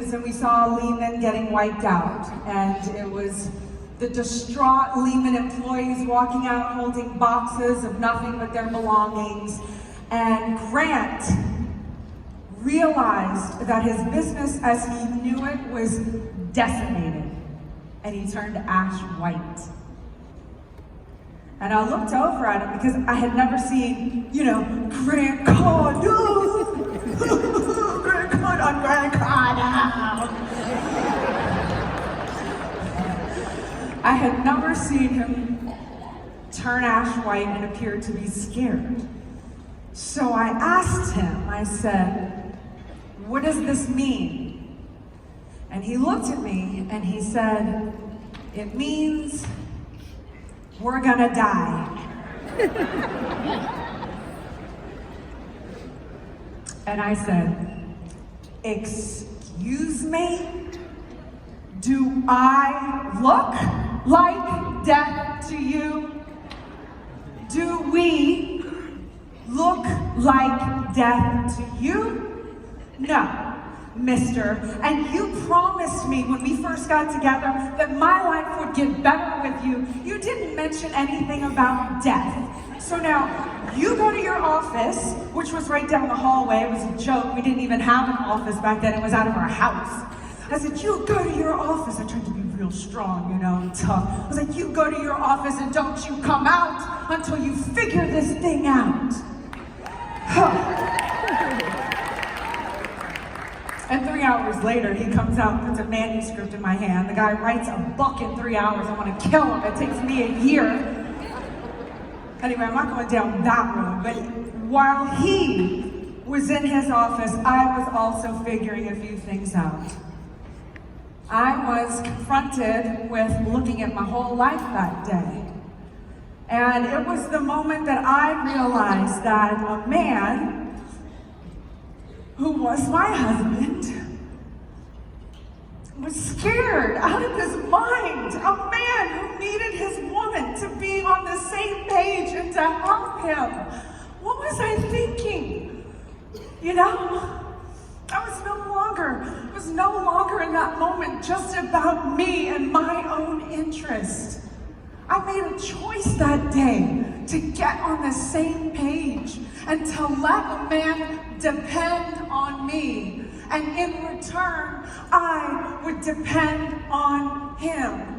news and we saw Lehman getting wiped out. And it was the distraught Lehman employees walking out holding boxes of nothing but their belongings. And Grant realized that his business as he knew it was decimated. And he turned ash white. And I looked over at him because I had never seen, Grant Cardone. Grant Cardone. I had never seen him turn ash white and appear to be scared. So I asked him, I said, "What does this mean?" And he looked at me and he said, "It means we're gonna die." And I said, "Excuse me? Do I look like death to you? Do we look like death to you?" "No, mister, and you promised me when we first got together that my life would get better with you. You didn't mention anything about death. So now, you go to your office," which was right down the hallway. It was a joke. We didn't even have an office back then. It was out of our house. I said, "You go to your office." I tried to be real strong, and tough. I was like, "You go to your office and don't you come out until you figure this thing out." And 3 hours later, he comes out and puts a manuscript in my hand. The guy writes a book in 3 hours. I want to kill him. It takes me a year. Anyway, I'm not going down that road, but while he was in his office, I was also figuring a few things out. I was confronted with looking at my whole life that day. And it was the moment that I realized that a man who was my husband was scared out of his mind. A man who needed his woman to be on the same page and to help him. What was I thinking? It was no longer in that moment just about me and my own interest. I made a choice that day to get on the same page and to let a man depend on me. And in return, I would depend on him.